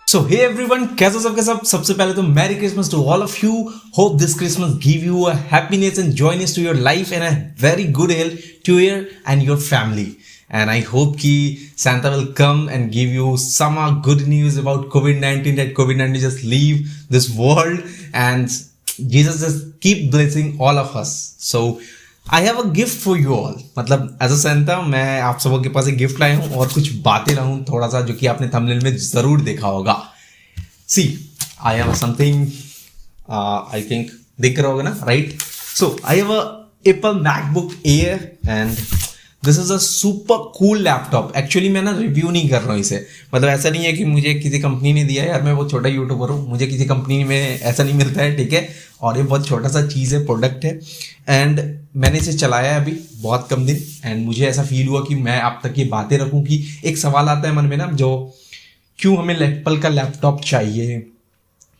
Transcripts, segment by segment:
सो hey everyone, कैसे सबके सब। सबसे पहले तो merry Christmas to all of you. Hope this Christmas give you a happiness and joyness to your life and a very good health to your and your family. And I hope कि Santa will come and give you some good news about COVID-19, that COVID-19 just leave this world and Jesus just keep blessing all of us. So I have a gift for you all. मतलब as a Santa मैं आप सबों के पास एक gift लाया हूँ और कुछ बातें लाया हूँ थोड़ा सा, जो कि आपने थंबनेल में जरूर देखा होगा. See, I have something I think दिख रहा होगा ना, right? So I have a Apple MacBook Air and this is a super cool laptop. Actually मैं ना रिव्यू नहीं कर रहा हूँ इसे. मतलब ऐसा नहीं है कि मुझे किसी कंपनी ने दिया है, यार मैं बहुत छोटा यूट्यूबर हूँ, मुझे किसी कंपनी में ऐसा नहीं मिलता है, ठीक है. और ये बहुत छोटा सा चीज़ है, प्रोडक्ट है. एंड मैंने इसे चलाया है अभी बहुत कम दिन एंड मुझे ऐसा फील हुआ कि मैं आप तक ये बातें रखूँ. कि एक सवाल आता है मन में ना, जो क्यों हमें एप्पल का लैपटॉप चाहिए,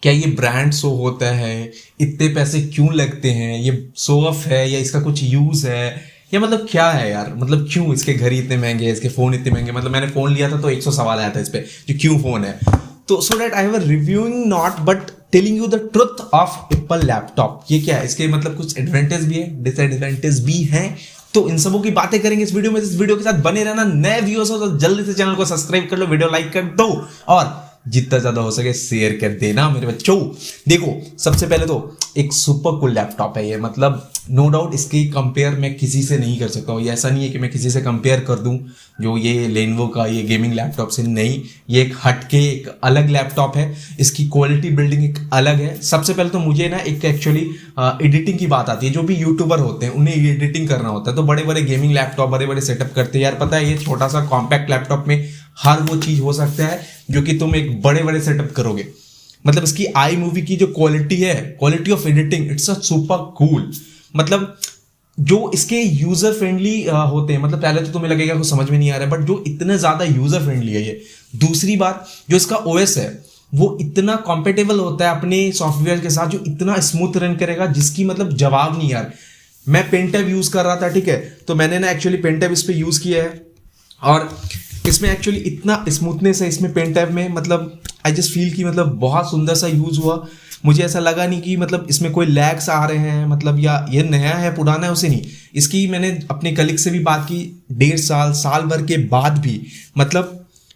क्या ये ब्रांड शो होता है, इतने पैसे क्यों लगते हैं, ये शो ऑफ है या इसका कुछ यूज़ है, या मतलब क्या है यार, मतलब क्यों इसके घर इतने महंगे हैं, इसके फ़ोन इतने महंगे. मतलब मैंने फ़ोन लिया था तो 100 सवाल आया था इस पर, जो क्यों फ़ोन है. तो so that I have reviewing not but telling you the truth of Apple laptop. ये क्या है, इसके मतलब कुछ एडवांटेज भी है, डिसएडवांटेज भी हैं. तो इन सबों की बातें करेंगे इस वीडियो में. इस वीडियो के साथ बने रहना. नए व्यूअर्स हो तो जल्दी से चैनल को सब्सक्राइब कर लो, वीडियो लाइक कर दो और जितना ज्यादा हो सके शेयर कर देना मेरे बच्चों. देखो, सबसे पहले तो एक सुपर कूल लैपटॉप है ये. मतलब नो डाउट इसकी कंपेयर मैं किसी से नहीं कर सकता हूँ. ये ऐसा नहीं है कि मैं किसी से कंपेयर कर दूं जो ये लेनोवो का ये गेमिंग लैपटॉप से. नहीं, ये एक हटके एक अलग लैपटॉप है. इसकी क्वालिटी बिल्डिंग एक अलग है. सबसे पहले तो मुझे ना एक एक्चुअली एडिटिंग की बात आती है. जो भी यूट्यूबर होते हैं उन्हें एडिटिंग करना होता है, तो बड़े बड़े गेमिंग लैपटॉप बड़े बड़े सेटअप करते हैं. यार पता है, ये छोटा सा कॉम्पैक्ट लैपटॉप में हर वो चीज हो सकता है जो कि तुम एक बड़े बड़े सेटअप करोगे. मतलब इसकी आई मूवी की जो क्वालिटी है, quality of editing, it's a super cool. मतलब जो इसके यूजर फ्रेंडली होते हैं, मतलब पहले तो तुम्हें लगेगा कुछ समझ में नहीं आ रहा है, बट जो इतने ज्यादा यूजर फ्रेंडली है ये. दूसरी बात, जो इसका ओएस है वो इतना कॉम्पेटेबल होता है अपने सॉफ्टवेयर के साथ, जो इतना स्मूथ रन करेगा जिसकी मतलब जवाब नहीं. यार मैं पेन टैब यूज कर रहा था, ठीक है, तो मैंने ना एक्चुअली पेन टैब इस पे यूज किया है और इसमें एक्चुअली इतना स्मूथनेस है इसमें पेन टैब में. मतलब आई जस्ट फील कि मतलब बहुत सुंदर सा यूज हुआ. मुझे ऐसा लगा नहीं कि मतलब इसमें कोई लैग्स आ रहे हैं, मतलब या ये नया है पुराना है उसे नहीं. इसकी मैंने अपने कलीग से भी बात की, 1.5 साल भर के बाद भी मतलब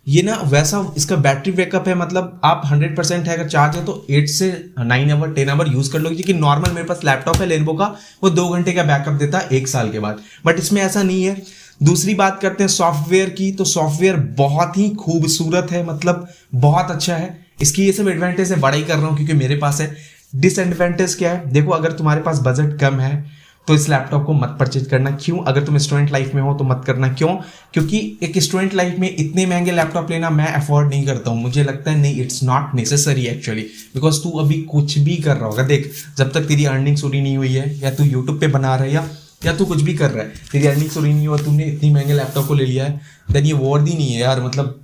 ये ना वैसा इसका बैटरी बैकअप है. मतलब आप 100% है अगर चार्ज है तो 8 से 9 आवर 10 आवर यूज कर लोगे. क्योंकि नॉर्मल मेरे पास लैपटॉप है लेनोवो का, वो 2 घंटे का बैकअप देता है 1 साल के बाद, बट इसमें ऐसा नहीं है. दूसरी बात करते हैं सॉफ्टवेयर की, तो सॉफ्टवेयर बहुत ही खूबसूरत है, मतलब बहुत अच्छा है. इसकी ये सब एडवांटेज है, बड़ा ही कर रहा हूँ क्योंकि मेरे पास है. डिसएडवांटेज क्या है, देखो, अगर तुम्हारे पास बजट कम है तो इस लैपटॉप को मत परचेज करना. क्यों? अगर तुम स्टूडेंट लाइफ में हो तो मत करना. क्यों? क्योंकि एक स्टूडेंट लाइफ में इतने महंगे लैपटॉप लेना मैं अफोर्ड नहीं करता हूँ. मुझे लगता है नहीं, it's not necessary actually. Because तू अभी कुछ भी कर रहा होगा, देख, जब तक तेरी अर्निंग पूरी नहीं हुई है, या तू यूट्यूब पे बना रहा है या तू कुछ भी कर रहा है, तेरी अर्निंग पूरी नहीं हुआ, तुमने इतनी महंगे लैपटॉप को ले लिया है, देन ये वर्दी नहीं है यार. मतलब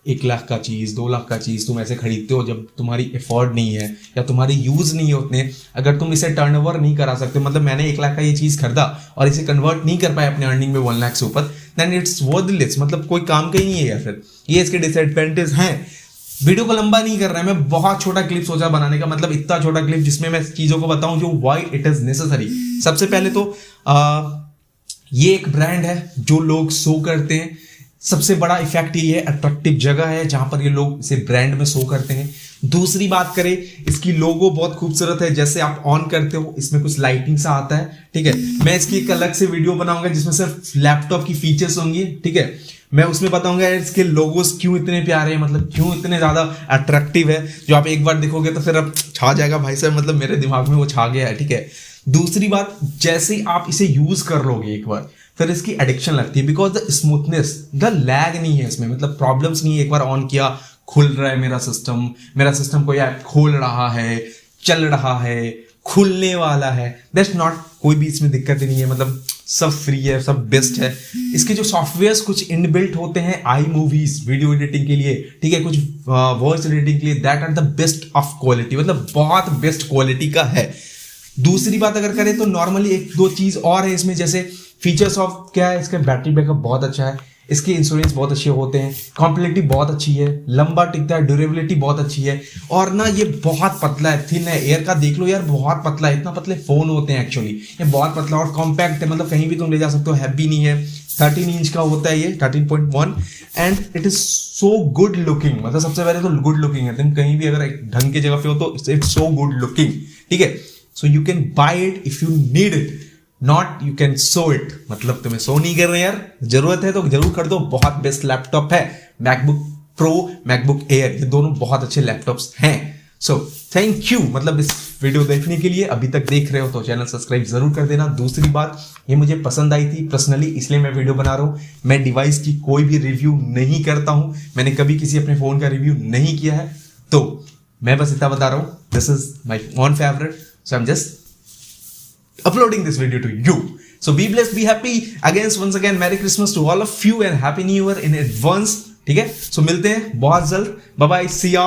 1 लाख का चीज़, 2 लाख का चीज़ तुम ऐसे खरीदते हो जब तुम्हारी एफोर्ड नहीं है या तुम्हारे यूज़ नहीं है उतने. अगर तुम इसे टर्नओवर नहीं करा सकते, मतलब मैंने 1 लाख का ये चीज़ खरीदा और इसे कन्वर्ट नहीं कर पाया अपने अर्निंग में 1 लाख से ऊपर, देन इट्स वर्थलेस. मतलब कोई काम का ही नहीं है यार. फिर ये इसके डिसएडवांटेज हैं. वीडियो को लंबा नहीं कर रहा है, मैं बहुत छोटा क्लिप सोचा बनाने का. मतलब इतना छोटा क्लिप जिसमें मैं चीज़ों को बताऊं जो व्हाई इट इज़ नेसेसरी. सबसे पहले तो ये एक ब्रांड है जो लोग शो करते हैं. सबसे बड़ा इफेक्ट ये है, अट्रैक्टिव जगह है जहां पर ये लोग इसे ब्रांड में शो करते हैं. दूसरी बात करें, इसकी लोगो बहुत खूबसूरत है. जैसे आप ऑन करते हो इसमें कुछ लाइटिंग सा आता है, ठीक है. मैं इसकी एक अलग से वीडियो बनाऊंगा जिसमें सिर्फ लैपटॉप की फीचर्स होंगी, ठीक है. मैं उसमें बताऊंगा इसके लोगोस क्यों इतने प्यारे हैं, मतलब क्यों इतने ज्यादा अट्रैक्टिव है. जो आप एक बार देखोगे तो फिर अब छा जाएगा भाई साहब, मतलब मेरे दिमाग में वो छा गया है, ठीक है. दूसरी बात, जैसे ही आप इसे यूज कर लोगे एक बार, फिर इसकी एडिक्शन लगती है. Because the smoothness, the lag नहीं है इसमें, मतलब प्रॉब्लम्स नहीं है. एक बार ऑन किया, खुल रहा है मेरा सिस्टम कोई ऐप खोल रहा है, चल रहा है, खुलने वाला है, दैट्स नॉट, कोई भी इसमें दिक्कत ही नहीं है. मतलब सब फ्री है, सब बेस्ट है. इसके जो सॉफ्टवेयर्स कुछ इनबिल्ट होते हैं आई मूवीज वीडियो एडिटिंग के लिए, ठीक है, कुछ वॉइस एडिटिंग के लिए, that are the best of quality. मतलब बहुत बेस्ट क्वालिटी का है. दूसरी बात अगर करें तो नॉर्मली 1-2 चीज और है इसमें, जैसे फीचर्स ऑफ क्या है, इसका बैटरी बैकअप बहुत अच्छा है, इसके इंश्योरेंस बहुत अच्छे होते हैं, कॉम्पिटिटिव बहुत अच्छी है, लंबा टिकता है, ड्यूरेबिलिटी बहुत अच्छी है, और ना ये बहुत पतला है, थिन है। एयर का देख लो यार, बहुत पतला है, इतना पतले फोन होते हैं एक्चुअली, ये बहुत पतला और कॉम्पैक्ट है, मतलब कहीं भी तुम ले जा सकते हो, हैवी नहीं है। 13 इंच का होता है ये, 13.1, and it is so good looking. मतलब सबसे पहले तो गुड लुकिंग है, तुम कहीं भी अगर एक ढंग की जगह पे हो तो इट्स सो गुड लुकिंग, ठीक है। So you can buy it if you need it, not you can so it, मतलब तुम्हें सो नहीं कर रहे यार, जरूरत है तो जरूर कर दो। बहुत बेस्ट लैपटॉप है, मैकबुक प्रो, मैकबुक एयर, ये दोनों बहुत अच्छे लैपटॉप्स हैं। सो थैंक यू, मतलब इस वीडियो देखने के लिए। अभी तक देख रहे हो तो चैनल सब्सक्राइब जरूर कर देना। दूसरी बात, ये मुझे पसंद आई थी पर्सनली, इसलिए मैं वीडियो बना रहा हूं। मैं डिवाइस की कोई भी रिव्यू नहीं करता हूं, मैंने कभी किसी अपने फोन का रिव्यू नहीं किया है, तो मैं बस इतना बता रहा हूं, this is my own favourite, so I am just uploading this video to you. So be blessed, be happy. Once again, Merry Christmas to all of you and Happy New Year in advance. ठीक है, so मिलते हैं बहुत जल्द. Bye bye, see ya.